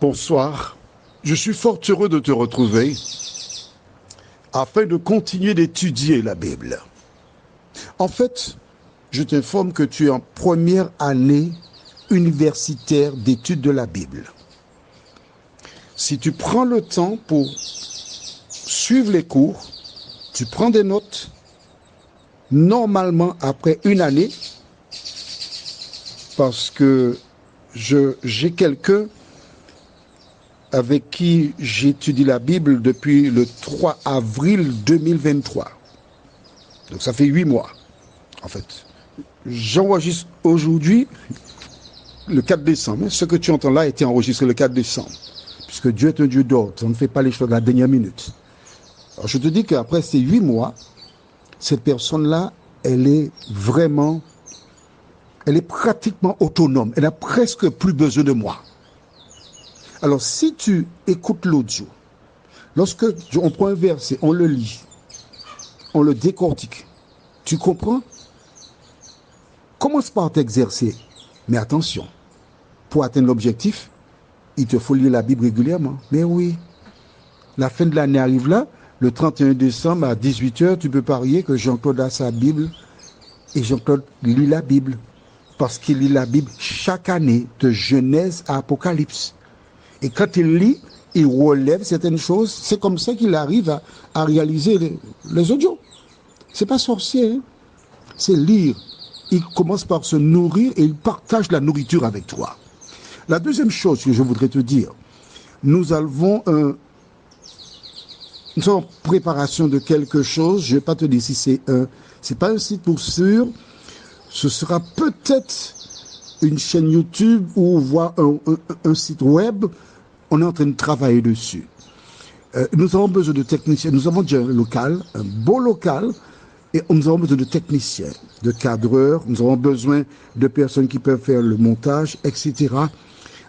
Bonsoir. Je suis fort heureux de te retrouver afin de continuer d'étudier la Bible. En fait, je t'informe que tu es en première année universitaire d'études de la Bible. Si tu prends le temps pour suivre les cours, tu prends des notes, normalement après une année, parce que j'ai quelqu'un avec qui j'étudie la Bible depuis le 3 avril 2023. Donc ça fait 8 mois, en fait. J'enregistre aujourd'hui le 4 décembre. Ce que tu entends là a été enregistré le 4 décembre. Puisque Dieu est un Dieu d'ordre. On ne fait pas les choses à la dernière minute. Alors je te dis qu'après ces 8 mois, cette personne-là, elle est pratiquement autonome. Elle n'a presque plus besoin de moi. Alors, si tu écoutes l'audio, lorsque on prend un verset, on le lit, on le décortique, tu comprends? Commence par t'exercer. Mais attention, pour atteindre l'objectif, il te faut lire la Bible régulièrement. Mais oui, la fin de l'année arrive là, le 31 décembre à 18h, tu peux parier que Jean-Claude a sa Bible et Jean-Claude lit la Bible. Parce qu'il lit la Bible chaque année, de Genèse à Apocalypse. Et quand il lit, il relève certaines choses. C'est comme ça qu'il arrive à réaliser les audios. C'est pas sorcier, hein? C'est lire. Il commence par se nourrir et il partage la nourriture avec toi. La deuxième chose que je voudrais te dire, nous sommes en préparation de quelque chose. Je ne vais pas te dire si c'est pas un site pour sûr. Ce sera peut-être une chaîne YouTube ou voire un site web. On est en train de travailler dessus. Nous avons besoin de techniciens. Nous avons déjà un local, un beau local, et nous avons besoin de techniciens, de cadreurs. Nous avons besoin de personnes qui peuvent faire le montage, etc.,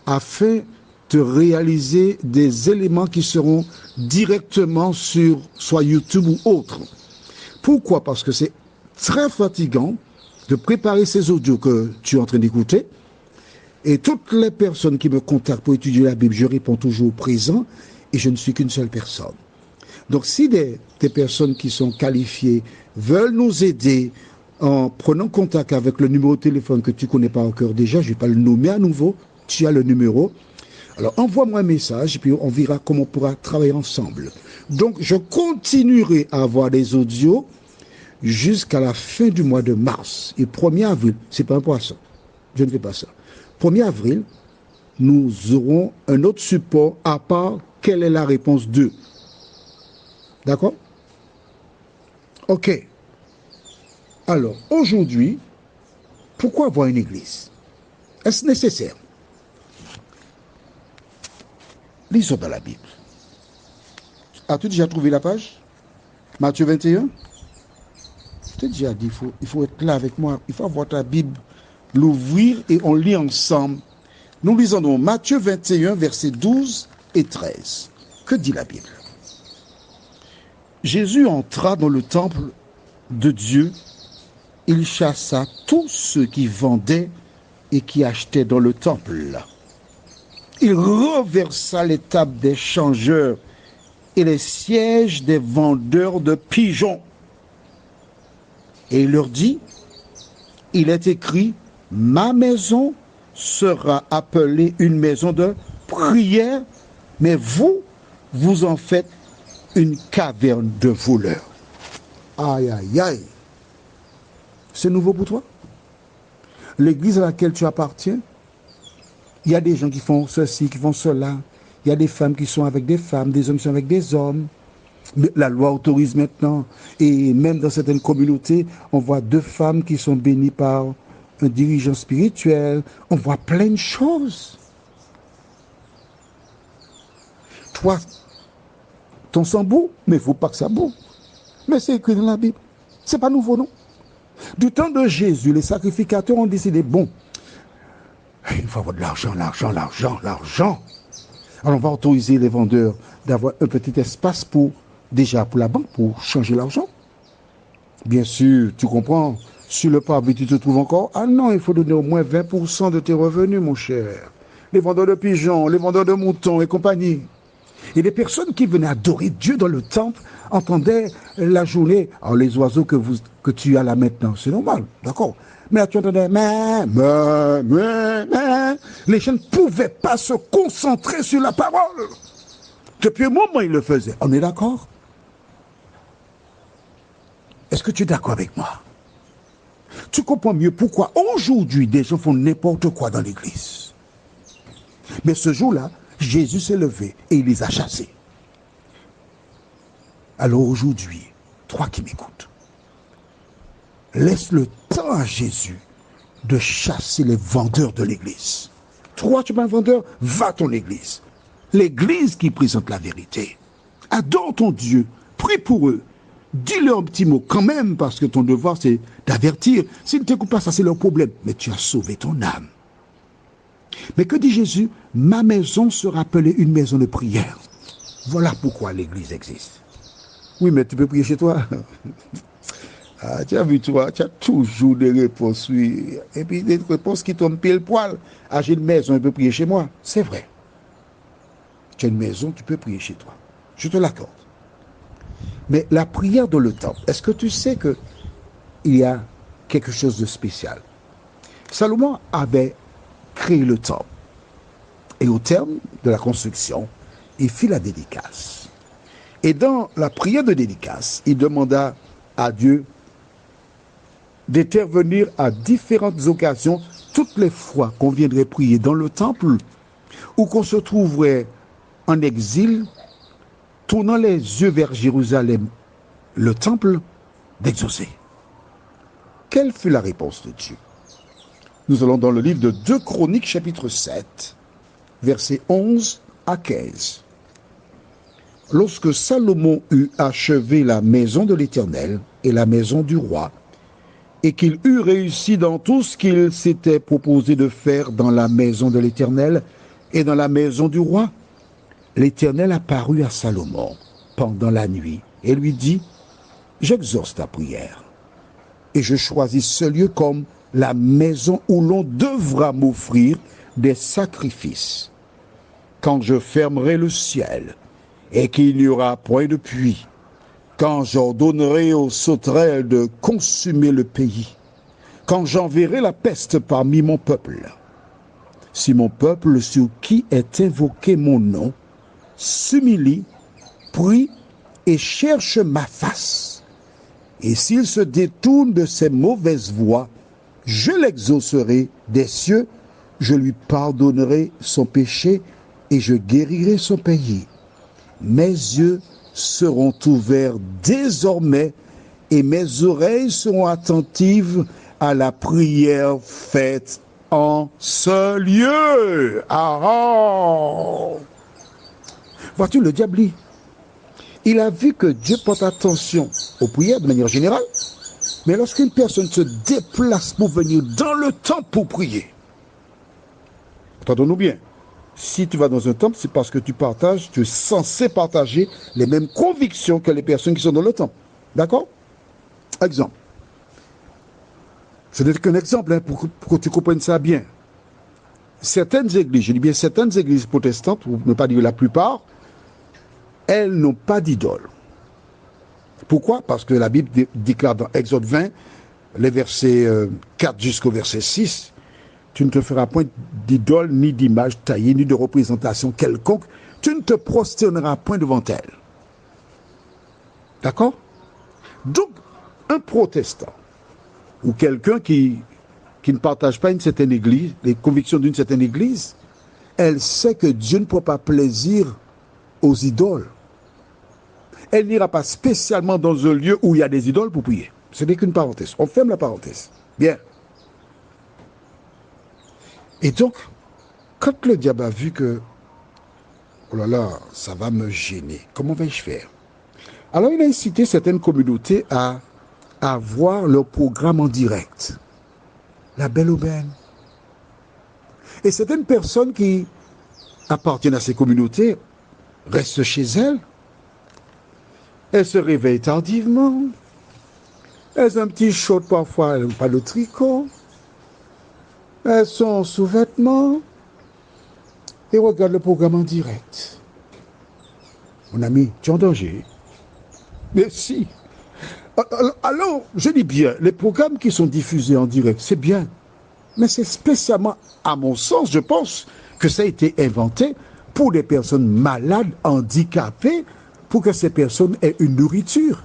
afin de réaliser des éléments qui seront directement sur soit YouTube ou autre. Pourquoi? Parce que c'est très fatigant de préparer ces audios que tu es en train d'écouter. Et toutes les personnes qui me contactent pour étudier la Bible, je réponds toujours présent et je ne suis qu'une seule personne. Donc si des personnes qui sont qualifiées veulent nous aider en prenant contact avec le numéro de téléphone que tu connais pas encore déjà, je ne vais pas le nommer à nouveau, tu as le numéro. Alors envoie-moi un message et puis on verra comment on pourra travailler ensemble. Donc je continuerai à avoir des audios jusqu'à la fin du mois de mars. Et 1er avril, c'est pas un poisson. Je ne fais pas ça. 1er avril, nous aurons un autre support à part quelle est la réponse 2. D'accord? Ok. Alors, aujourd'hui, pourquoi avoir une église? Est-ce nécessaire? Lisons dans la Bible. As-tu déjà trouvé la page? Matthieu 21? Je t'ai déjà dit, il faut être là avec moi. Il faut avoir ta Bible, l'ouvrir et on lit ensemble. Nous lisons donc Matthieu 21, versets 12 et 13. Que dit la Bible? Jésus entra dans le temple de Dieu. Il chassa tous ceux qui vendaient et qui achetaient dans le temple. Il renversa les tables des changeurs et les sièges des vendeurs de pigeons. Et il leur dit, il est écrit, ma maison sera appelée une maison de prière, mais vous en faites une caverne de voleurs. Aïe, aïe, aïe. C'est nouveau pour toi? L'église à laquelle tu appartiens, il y a des gens qui font ceci, qui font cela. Il y a des femmes qui sont avec des femmes, des hommes qui sont avec des hommes. La loi autorise maintenant, et même dans certaines communautés, on voit 2 femmes qui sont bénies par un dirigeant spirituel. On voit plein de choses. Toi, ton sang bout, mais il ne faut pas que ça boue. Mais c'est écrit dans la Bible. C'est pas nouveau, non? Du temps de Jésus, les sacrificateurs ont décidé, bon, il faut avoir de l'argent. Alors on va autoriser les vendeurs d'avoir un petit espace pour la banque, pour changer l'argent. Bien sûr, tu comprends, sur le parvis, tu te trouves encore. Ah non, il faut donner au moins 20% de tes revenus, mon cher. les vendeurs de pigeons, les vendeurs de moutons et compagnie. Et les personnes qui venaient adorer Dieu dans le temple entendaient la journée. Alors les oiseaux que tu as là maintenant, c'est normal, d'accord. Mais là tu entendais, les gens ne pouvaient pas se concentrer sur la parole. Depuis un moment, ils le faisaient. On est d'accord? Est-ce que tu es d'accord avec moi? Tu comprends mieux pourquoi aujourd'hui des gens font n'importe quoi dans l'église. Mais ce jour-là, Jésus s'est levé et il les a chassés. Alors aujourd'hui, toi qui m'écoutes, laisse le temps à Jésus de chasser les vendeurs de l'église. Toi, tu es un vendeur, va à ton église. L'église qui présente la vérité. Adore ton Dieu, prie pour eux. Dis-leur un petit mot quand même, parce que ton devoir, c'est d'avertir. S'ils ne t'écoutent pas, ça c'est leur problème. Mais tu as sauvé ton âme. Mais que dit Jésus? Ma maison sera appelée une maison de prière. Voilà pourquoi l'église existe. Oui, mais tu peux prier chez toi. Ah, tu as vu, toi, tu as toujours des réponses, oui. Et puis des réponses qui tombent pile poil. Ah, j'ai une maison, je peux prier chez moi. C'est vrai. Tu as une maison, tu peux prier chez toi. Je te l'accorde. Mais la prière dans le temple, est-ce que tu sais qu'il y a quelque chose de spécial? Salomon avait créé le temple. Et au terme de la construction, il fit la dédicace. Et dans la prière de dédicace, il demanda à Dieu d'intervenir à différentes occasions, toutes les fois qu'on viendrait prier dans le temple ou qu'on se trouverait en exil, tournant les yeux vers Jérusalem, le temple, d'exaucer. Quelle fut la réponse de Dieu? Nous allons dans le livre de 2 Chroniques, chapitre 7, versets 11 à 15. Lorsque Salomon eut achevé la maison de l'Éternel et la maison du roi, et qu'il eut réussi dans tout ce qu'il s'était proposé de faire dans la maison de l'Éternel et dans la maison du roi, l'Éternel apparut à Salomon pendant la nuit et lui dit, « J'exauce ta prière, et je choisis ce lieu comme la maison où l'on devra m'offrir des sacrifices. Quand je fermerai le ciel et qu'il n'y aura point de pluie, quand j'ordonnerai aux sauterelles de consumer le pays, quand j'enverrai la peste parmi mon peuple, si mon peuple sur qui est invoqué mon nom s'humilie, prie et cherche ma face, et s'il se détourne de ses mauvaises voies, je l'exaucerai des cieux, je lui pardonnerai son péché et je guérirai son pays. Mes yeux seront ouverts désormais et mes oreilles seront attentives à la prière faite en ce lieu. Ah, vois-tu, le diable, il a vu que Dieu porte attention aux prières de manière générale, mais lorsqu'une personne se déplace pour venir dans le temple pour prier, entendons-nous bien, si tu vas dans un temple, c'est parce que tu es censé partager les mêmes convictions que les personnes qui sont dans le temple. D'accord? Exemple. Ce n'est qu'un exemple, hein, pour que tu comprennes ça bien. Certaines églises, je dis bien certaines églises protestantes, pour ne pas dire la plupart, elles n'ont pas d'idole. Pourquoi? Parce que la Bible déclare dans Exode 20, les versets 4 jusqu'au verset 6, tu ne te feras point d'idole, ni d'image taillée, ni de représentation quelconque. Tu ne te prosterneras point devant elle. D'accord? Donc, un protestant, ou quelqu'un qui ne partage pas une certaine église, les convictions d'une certaine église, elle sait que Dieu ne prend pas plaisir aux idoles. Elle n'ira pas spécialement dans un lieu où il y a des idoles pour prier. Ce n'est qu'une parenthèse. On ferme la parenthèse. Bien. Et donc, quand le diable a vu que, oh là là, ça va me gêner, comment vais-je faire? Alors il a incité certaines communautés à voir leur programme en direct. La belle aubaine. Et certaines personnes qui appartiennent à ces communautés restent chez elles. Elles se réveillent tardivement. Elles ont un petit chaud parfois, elles n'ont pas de tricot. Elles sont en sous-vêtements. et regarde le programme en direct. Mon ami, tu es en danger. Mais si. Alors, je dis bien, les programmes qui sont diffusés en direct, c'est bien. Mais c'est spécialement, à mon sens, je pense que ça a été inventé pour des personnes malades, handicapées, pour que ces personnes aient une nourriture.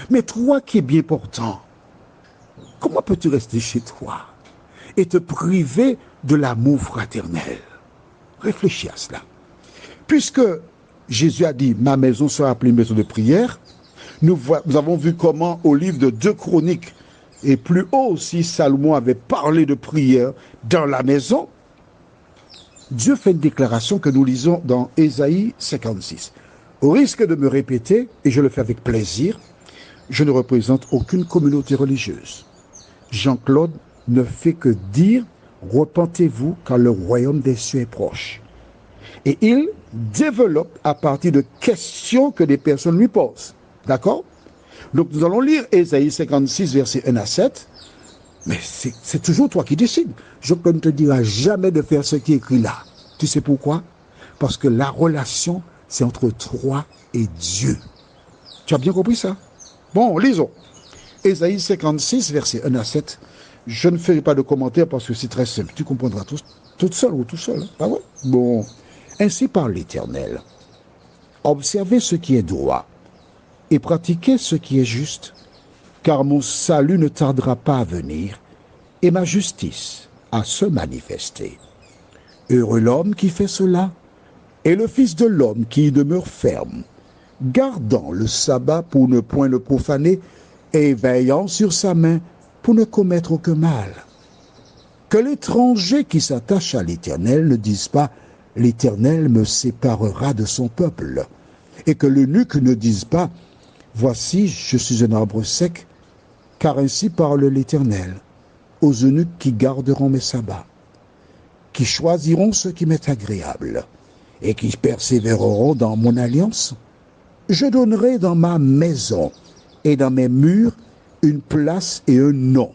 Mais toi qui es bien portant, comment peux-tu rester chez toi et te priver de l'amour fraternel? Réfléchis à cela. Puisque Jésus a dit, ma maison sera appelée maison de prière, nous avons vu comment au livre de 2 Chroniques, et plus haut aussi, Salomon avait parlé de prière dans la maison. Dieu fait une déclaration que nous lisons dans Ésaïe 56. Au risque de me répéter, et je le fais avec plaisir, je ne représente aucune communauté religieuse. Jean-Claude ne fait que dire « Repentez-vous car le royaume des cieux est proche ». Et il développe à partir de questions que des personnes lui posent. D'accord? Donc nous allons lire Ésaïe 56, versets 1 à 7. Mais c'est toujours toi qui décides. Jean-Claude ne te dira jamais de faire ce qui est écrit là. Tu sais pourquoi? Parce que la relation, c'est entre toi et Dieu. Tu as bien compris ça? Bon, lisons. Ésaïe 56, versets 1 à 7. Je ne ferai pas de commentaires parce que c'est très simple. Tu comprendras toute seule ou tout seul. Pas vrai? Bon. Ainsi parle l'Éternel. Observez ce qui est droit et pratiquez ce qui est juste, car mon salut ne tardera pas à venir et ma justice à se manifester. Heureux l'homme qui fait cela et le Fils de l'homme qui y demeure ferme, gardant le sabbat pour ne point le profaner et veillant sur sa main pour ne commettre aucun mal. Que l'étranger qui s'attache à l'Éternel ne dise pas « L'Éternel me séparera de son peuple » et que l'eunuque ne dise pas « Voici, je suis un arbre sec » car ainsi parle l'Éternel aux eunuques qui garderont mes sabbats, qui choisiront ce qui m'est agréable et qui persévéreront dans mon alliance. Je donnerai dans ma maison et dans mes murs une place et un nom,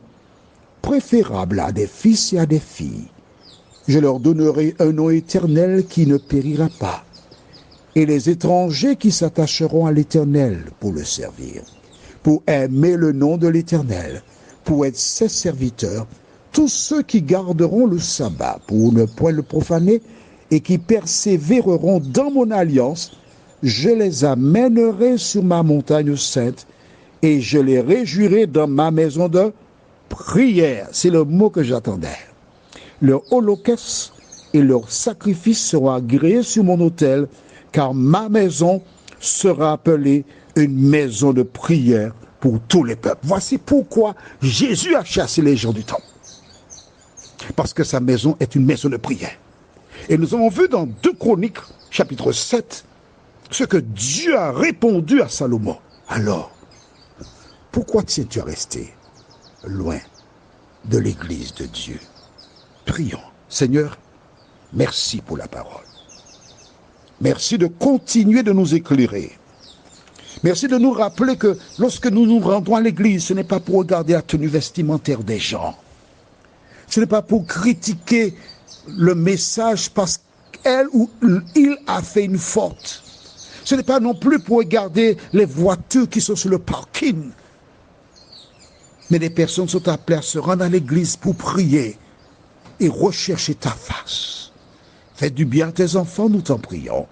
préférable à des fils et à des filles. Je leur donnerai un nom éternel qui ne périra pas, et les étrangers qui s'attacheront à l'Éternel pour le servir, pour aimer le nom de l'Éternel, pour être ses serviteurs, tous ceux qui garderont le sabbat pour ne point le profaner et qui persévéreront dans mon alliance, je les amènerai sur ma montagne sainte et je les réjouirai dans ma maison de prière. C'est le mot que j'attendais. Leur holocauste et leurs sacrifices seront agréés sur mon autel, car ma maison sera appelée une maison de prière pour tous les peuples. Voici pourquoi Jésus a chassé les gens du temple. Parce que sa maison est une maison de prière. Et nous avons vu dans 2 Chroniques, chapitre 7, ce que Dieu a répondu à Salomon. Alors, pourquoi tiens-tu à rester loin de l'église de Dieu? Prions. Seigneur, merci pour la parole. Merci de continuer de nous éclairer. Merci de nous rappeler que lorsque nous nous rendons à l'église, ce n'est pas pour regarder la tenue vestimentaire des gens. Ce n'est pas pour critiquer le message parce qu'elle ou il a fait une faute. Ce n'est pas non plus pour regarder les voitures qui sont sur le parking. Mais les personnes sont appelées à se rendre à l'église pour prier et rechercher ta face. Fais du bien à tes enfants, nous t'en prions.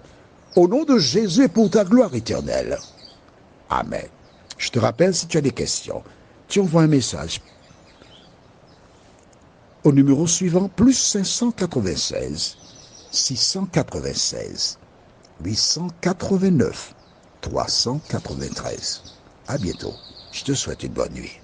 Au nom de Jésus et pour ta gloire éternelle. Amen. Je te rappelle, si tu as des questions, tu envoies un message au numéro suivant, plus 596 696 889 393. À bientôt. Je te souhaite une bonne nuit.